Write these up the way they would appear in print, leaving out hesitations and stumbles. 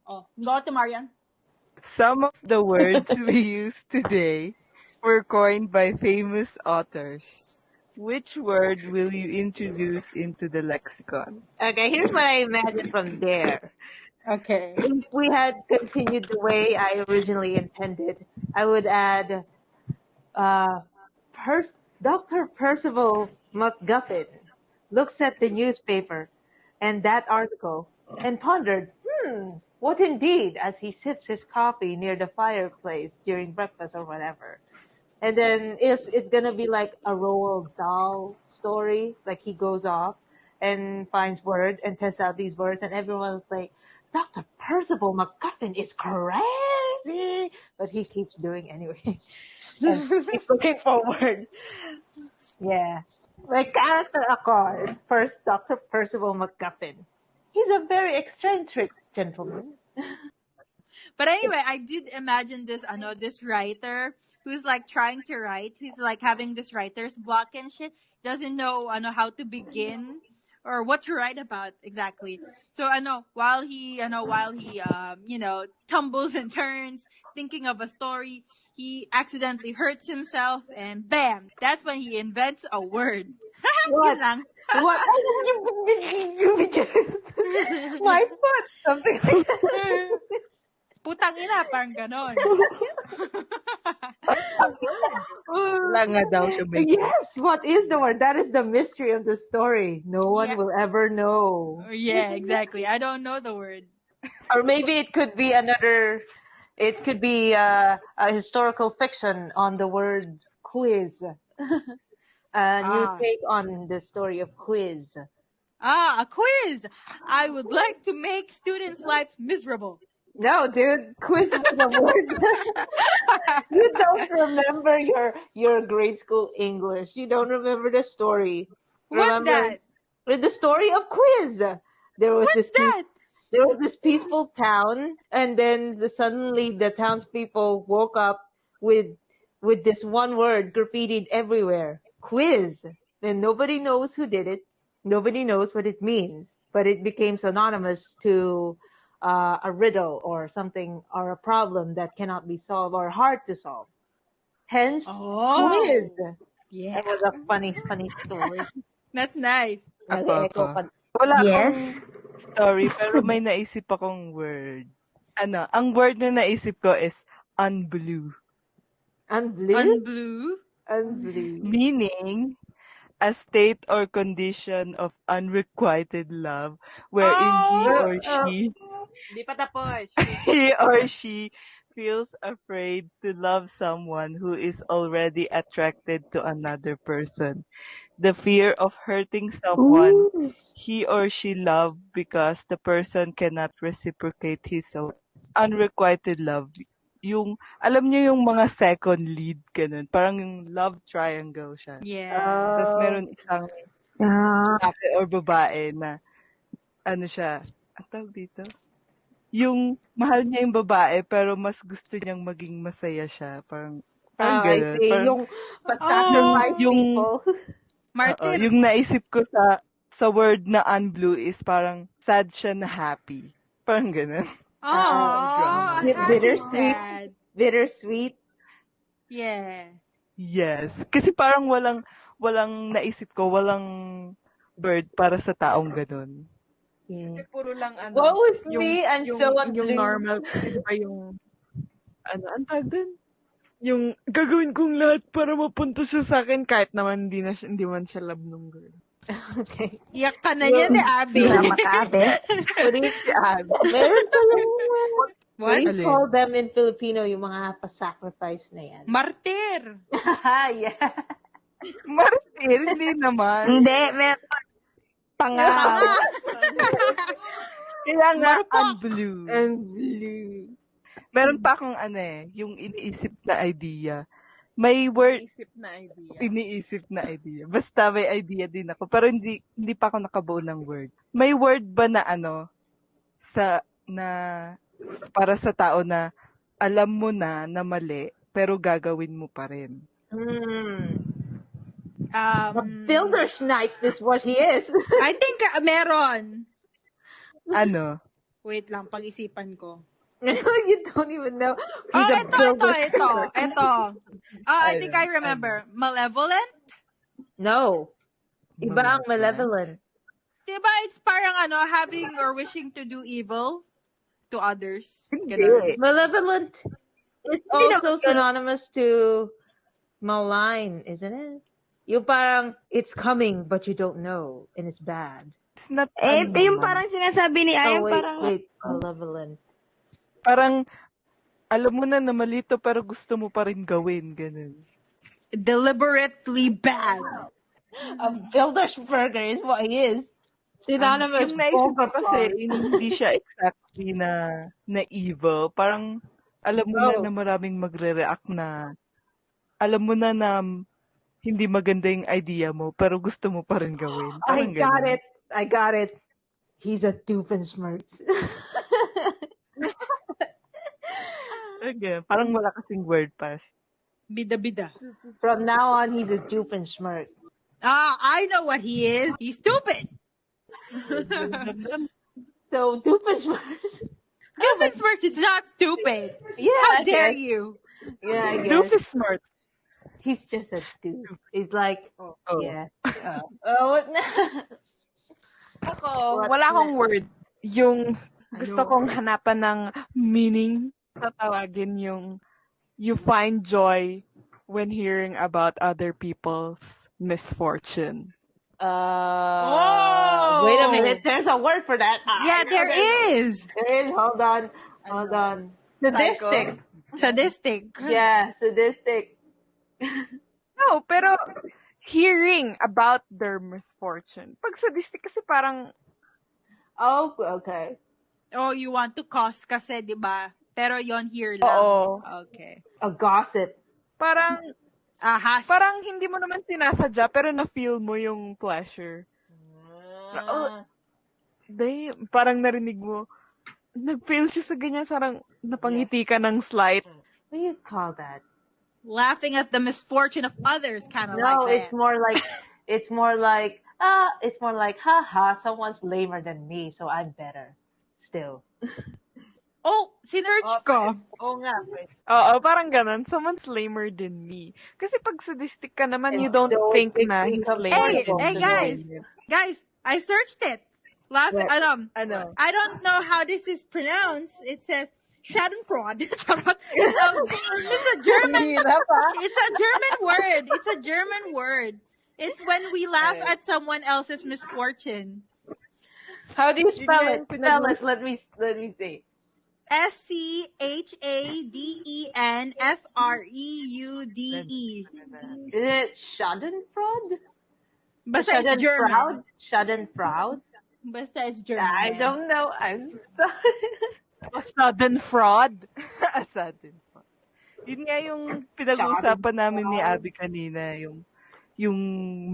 Oh, go to Marian. Some of the words we use today were coined by famous authors. Which word will you introduce into the lexicon? Okay, here's what I imagine from there. Okay. If we had continued the way I originally intended, I would add uh, Dr. Percival MacGuffin looks at the newspaper and that article and pondered, what indeed, as he sips his coffee near the fireplace during breakfast or whatever. And then it's gonna be like a Roald Dahl story. Like he goes off and finds word and tests out these words, and everyone's like, Dr. Percival MacGuffin is crazy, but he keeps doing anyway. And keeps looking forward. Yeah, my character ako is first Dr. Percival MacGuffin. He's a very eccentric gentleman. But anyway, I did imagine this writer who's like trying to write. He's like having this writer's block and shit. Doesn't know, how to begin or what to write about exactly. So I know while he tumbles and turns, thinking of a story, he accidentally hurts himself, and bam, that's when he invents a word. What? Yun lang. What? You just my foot, something like that. Putang ina, parang ganon. Wala nga daw siya may Yes, what is the word? That is the mystery of the story. No one Yeah. will ever know. Yeah, exactly. I don't know the word. Or maybe it could be a historical fiction on the word quiz. A new take on the story of quiz. A quiz. I would like to make students' lives miserable. No, dude, quiz was a word. You don't remember your grade school English. You don't remember the story. What's that? The story of quiz. There was What's that? There was this peaceful town, and then suddenly the townspeople woke up with this one word graffitied everywhere: quiz. And nobody knows who did it. Nobody knows what it means, but it became synonymous to a riddle or something or a problem that cannot be solved or hard to solve. Hence, quiz. Yeah. That was a funny story. That's nice. Nag-echo pa. Wala Yes. akong story, pero may naisip akong word. Ang word na naisip ko is unblue. Unblue? Unblue. Meaning, a state or condition of unrequited love wherein Di pa tapos. he or she feels afraid to love someone who is already attracted to another person. The fear of hurting someone he or she loved because the person cannot reciprocate his own unrequited love. Yung, alam niyo yung mga second lead, ganun. Parang yung love triangle siya. Yeah. Tapos meron isang lalaki or babae na, siya, ang tawag dito? Yung mahal niya yung babae pero mas gusto niyang maging masaya siya. Parang I ganun. see. Parang, Yung sacrifice people. Martyr. Yung naisip ko sa word na unblue is parang sad siya na happy. Parang ganun. Oh, Bittersweet. sad. Bittersweet. Yeah. Yes. Kasi parang walang naisip ko, walang word para sa taong ganun. Kasi puro lang What was me and so yung normal kasi pa yung ang tawag dun? Yung gagawin kong lahat para mapunta siya sa akin kahit naman hindi man siya love nung girl. Okay. Iyak ka na yan Abby. Makabe. Meron pa lang What? do you call them in Filipino, yung mga pa-sacrifice na yan? Martyr. Yeah. Martir, hindi naman. Hindi, meron tanga. Kaya nga, Marupok. unblue. Unblue. Meron pa akong yung iniisip na idea. May word, iniisip na idea. Basta may idea din ako. Pero hindi pa ako nakabuo ng word. May word ba na para sa tao na alam mo na mali, pero gagawin mo pa rin? A builder's knight is what he is. I think meron. Ano? Wait lang, pag-isipan ko. You don't even know. He's Oh, a ito. I think I Ano? remember. Malevolent? No. Iba ang Malevolent? malevolent. Diba it's parang having or wishing to do evil to others. Hindi. Malevolent is Hindi naman also ganun. synonymous to malign, isn't it? Yung parang, it's coming, but you don't know, and it's bad. It's not Ito yung naman. parang sinasabi ni Oh, Ayang wait, parang malevolent. Parang, alam mo na na malito pero gusto mo pa rin gawin. Ganun. Deliberately bad. A Bilderberger is what he is. Synonymous Yung naisip ko kasi, Bogart. hindi siya exactly na evil. Parang, alam mo na Oh. na maraming magre-react na, alam mo na na hindi maganda yung idea mo, pero gusto mo pa rin gawin. I Parang got ganun. it. I got it. He's a Doofenshmirtz. Parang parang wala kasing word pass. Bida-bida. From now on, he's a Doofenshmirtz. I know what he is. He's stupid. So Doofenshmirtz. Doofenshmirtz is not stupid. Yeah, How I dare guess. you? Yeah, I guess. Doof is smart. He's just a dude. He's like, Oh. yeah. What na? Ako, What wala na- akong word. Yung gusto Ano? kong hanapan ng meaning, tatawagin yung you find joy when hearing about other people's misfortune. Wait a minute. There's a word for that. Yeah, there is. There is. Hold on. Hold on. Sadistic. Sadistic. Yeah, sadistic. No, pero hearing about their misfortune. Pag sadistic kasi parang, Oh, okay. Oh, you want to cause kasi, di ba? Pero yon here lang. oo, Okay. A gossip. parang Ahas. Parang hindi mo naman sinasadya, pero na-feel mo yung pleasure. Oh, parang narinig mo, nag-feel siya sa ganyan, sarang napangiti ka ng slight. What do you call that? Laughing at the misfortune of others, kind of No, like it's that. more like, it's more like, haha, someone's lamer than me, so I'm better. Still. Oh, sinerch ko. Oo nga. Oo, parang ganun. Someone's lamer than me. Kasi pag sadistic ka naman, you And don't so think it na makes he's me lamer Hey, than comfortable hey, to you. guys. Guys, I searched it. What? Ano? I don't know how this is pronounced. It says Schadenfreude. it's a German. Hirap It's a German word. It's a German word. It's when we laugh at someone else's misfortune. How do you Yun spell nga it? yung Spell it. Let me see. Schadefreude. Is it Schadenfreude? Basta it's German. Schadenfreude? Basta it's German. I man. don't know. I'm sorry. A sudden fraud. Sudden. Yun nga yung pinag-uusapan namin ni Abby kanina, yung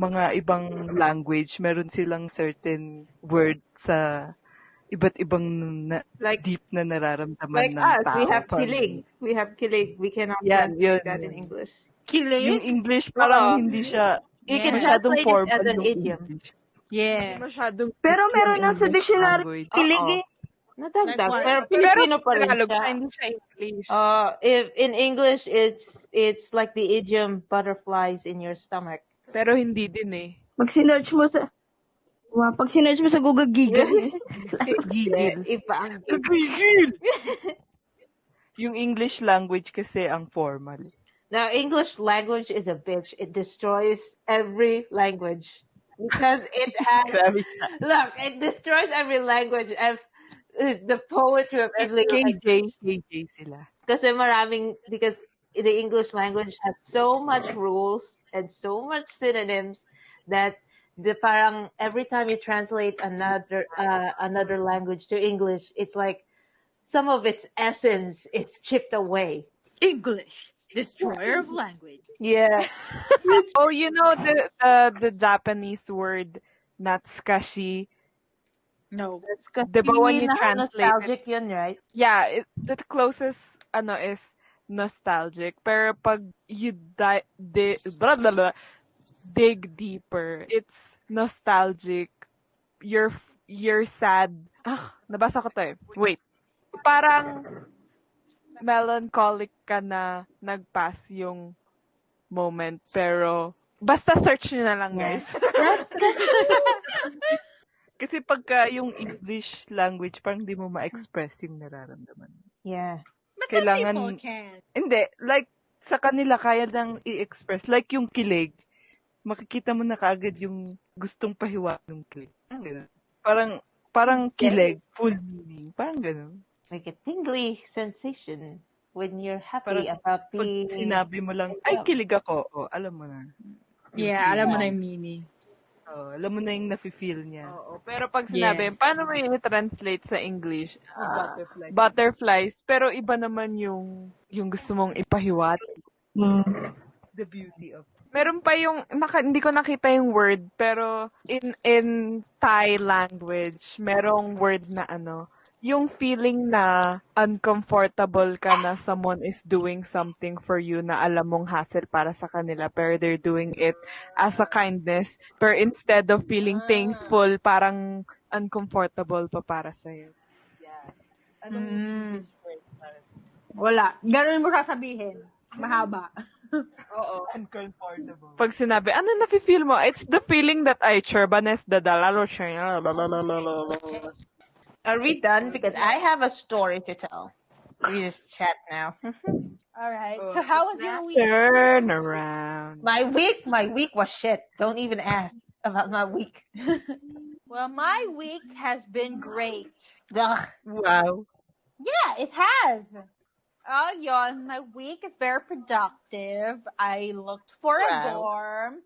mga ibang language, meron silang certain word sa iba't ibang Like deep na nararamdaman ng us, tao. we have Parang kilig. We have kilig. We cannot Yan, translate yun. that in English. Yung Kilig? English parang Oo. hindi siya You can Yeah. masyadong translate it formal as an yung idiom. English. Hindi Yeah. masyadong Pero deep meron yung lang sa English dictionary language. kilig Oo. eh. Nadagdag. Like what? Pero Pero Filipino pa rin Tagalog siya. siya, hindi siya English. If in English, it's like the idiom butterflies in your stomach. Pero hindi din eh. Pag sinearch mo sa Google, gigil. Gigil. Iba ang Kagigil! Yung English language kasi ang formal. Now, English language is a bitch. It destroys every language because it has. Grabe siya. Look, it destroys every language. The poetry of English. KJ sila. Because the English language has so much rules and so much synonyms that the parang every time you translate another language to English, it's like some of its essence it's chipped away. English. Destroyer of language. Yeah. Oh, you know the Japanese word natsukashi? No. That's kasi Diba when you translate nostalgic yun, right? Yeah, the closest is nostalgic. Pero pag you blah, blah, blah, dig deeper, it's nostalgic. You're you're sad. Nabasa ko to eh. Wait. Parang melancholic ka na nag-pass yung moment. Pero, basta search nyo na lang, Yeah. guys. That's good. Kasi pagka yung English language, parang di mo ma-express yung nararamdaman. Yeah. But some people Kailangan, can. hindi, like, sa kanila kaya nang i-express. Like yung kilig, makikita mo na kaagad yung gustong pahiwa ng kilig. Parang ganun. Parang kilig, full meaning. Parang ganun. Like a tingly sensation when you're happy Parang about pag being. sinabi mo lang, ay, kilig ako. O, alam mo na. Yeah, alam mo na yung meaning. Alam mo na yung nafe-feel niya. Oo. Pero pag sinabi, paano mo i-translate sa English? Butterfly. Butterflies. Pero iba naman yung gusto mong ipahiwat. The beauty of Meron pa yung, hindi ko nakita yung word, pero in Thai language, merong word na yung feeling na uncomfortable ka na someone is doing something for you na alam mong hassle para sa kanila, pero they're doing it as a kindness. Pero instead of feeling thankful, parang uncomfortable pa para sa'yo. yeah. Anong English word para Wala. Ganun mo sasabihin. Mahaba. Oo, uncomfortable. Pag sinabi, ano nafe-feel mo? It's the feeling that I churbanes dadalalo siya. Are we done? Because I have a story to tell. We just chat now. All right. So how was your week? Turn around. My week was shit. Don't even ask about my week. Well, my week has been great. Ugh. Wow. Yeah, it has. Oh, yon. My week is very productive. I looked for a dorm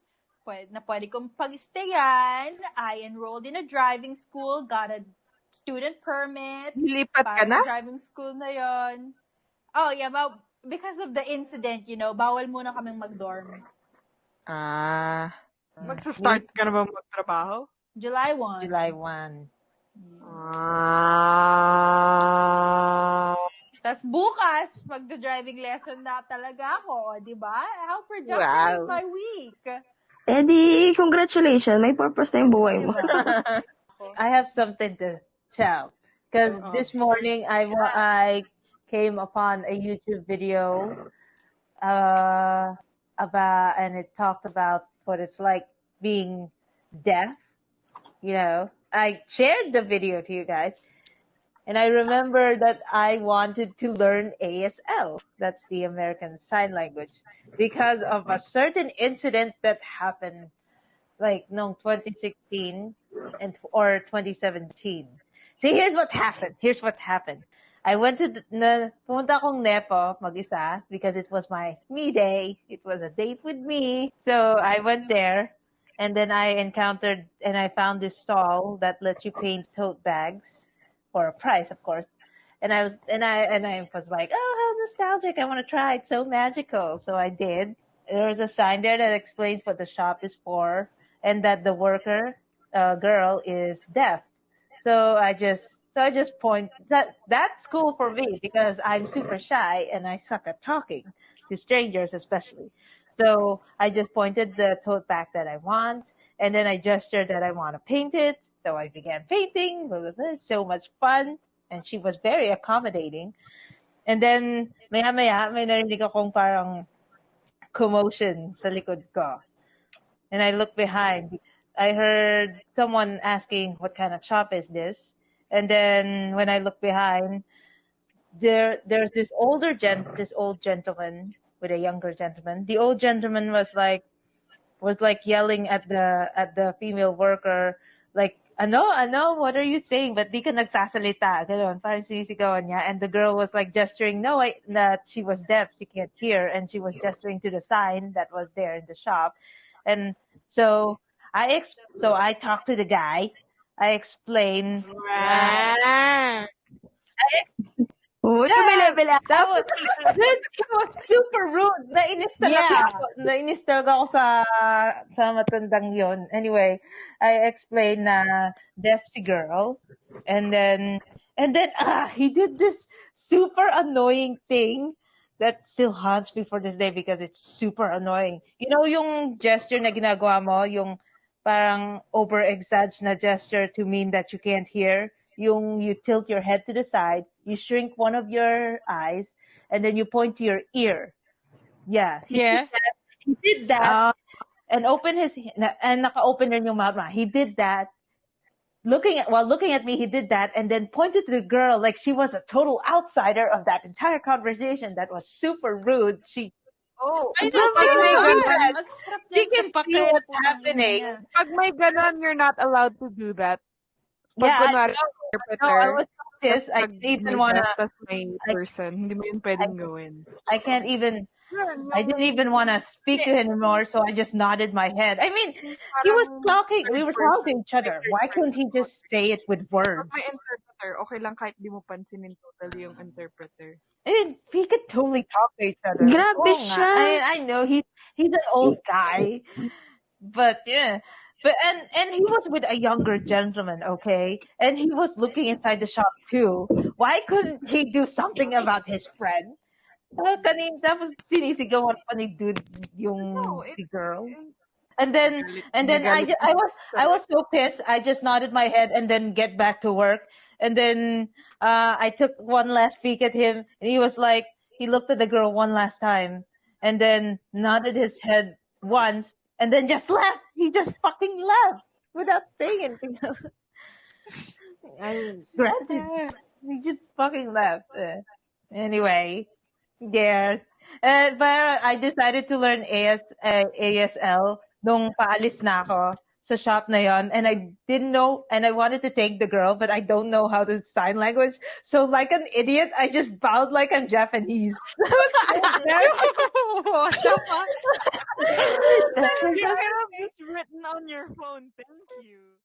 na pwede kong pag-stayan. I enrolled in a driving school, got a student permit. Nilipat ka Para na? sa driving school na yon. Oh, yeah, but because of the incident, bawal muna kaming mag-dorm. Magsa-start ka na ba magtrabaho? July 1. July 1. Tas bukas, magdo-driving lesson na talaga ako, di ba? How productive is my week? Eddie, congratulations. May purpose na yung buhay mo. I have something to tell. Because this morning, I came upon a YouTube video about, and it talked about what it's like being deaf. I shared the video to you guys. And I remember that I wanted to learn ASL. That's the American Sign Language. Because of a certain incident that happened like no 2016 or 2017. See, here's what happened. I went to pumunta akong Nepo mag-isa because it was my me day. It was a date with me. So I went there and then I encountered and I found this stall that lets you paint tote bags for a price, of course. And I was like, oh, how nostalgic. I want to try. It's so magical. So I did. There was a sign there that explains what the shop is for and that the worker girl is deaf. So I just point that's cool for me because I'm super shy and I suck at talking to strangers especially. So I just pointed the tote bag that I want and then I gestured that I want to paint it. So I began painting. Blah, blah, blah. So much fun. And she was very accommodating. And then maya-maya may narinig akong parang commotion sa likod ko. And I looked behind. I heard someone asking what kind of shop is this. And then when I looked behind, there's this old gentleman with a younger gentleman. The old gentleman was like yelling at the female worker, like, ano, what are you saying? But di ka nagsasalita. Ganun, parang sinisigawan niya. And the girl was like gesturing, that she was deaf, she can't hear. And she was gesturing to the sign that was there in the shop. And so I talked to the guy. I explained. Uy, may level up. It was super rude. Nainis talaga ako sa matandang yon. Anyway, I explained na deaf si girl. And then he did this super annoying thing that still haunts me for this day because it's super annoying. You know yung gesture na ginagawa mo, yung parang over-exag na gesture to mean that you can't hear. Yung you tilt your head to the side, you shrink one of your eyes, and then you point to your ear. Yeah, Yeah. he did that Ah, and open his and naka-open rin yung mouth. He did that looking at me. He did that and then pointed to the girl like she was a total outsider of that entire conversation. That was super rude. Oh, I know pag she may can see Oh my ganon, that. God! Ang sarap She niyan sa can see pake, what's putang ina happening. niya. pag may ganon, you're not allowed to do that. Pag Yeah, I kunwari, know. No, I interpreter, was so tas pissed. I pag didn't even may wanna. deaf, tas may I, person, hindi mo yun I, pwedeng gawin. I can't even. Yun, I didn't even want to speak to hindi, him anymore, so I just nodded my head. I mean, yung he was parang talking. We third were talking person, to each may other. third Why couldn't person he just say it with pag may words? interpreter, okay lang kahit di mo pansinin totally yung interpreter. I mean, we could totally talk to each other. grabe Oh, nga. siya. I know he's an old guy, but yeah. But and he was with a younger gentleman, okay? And he was looking inside the shop too. Why couldn't he do something about his friend? Tapos sinisigawan pa ni dude No, yung it, si girl. it And then nagalit, and then nagalit I din was sa I was so pissed. I just nodded my head and then get back to work. And then I took one last peek at him, and he was like, he looked at the girl one last time and then nodded his head once and then just left. He just fucking left without saying anything. I mean, granted, he just fucking left. Anyway, yeah. But I decided to learn ASL nung paalis na ako sa shop na yon, and I didn't know, and I wanted to take the girl, but I don't know how to sign language. So like an idiot, I just bowed like I'm Japanese. There. What the fuck? You can have this written on your phone. Thank you.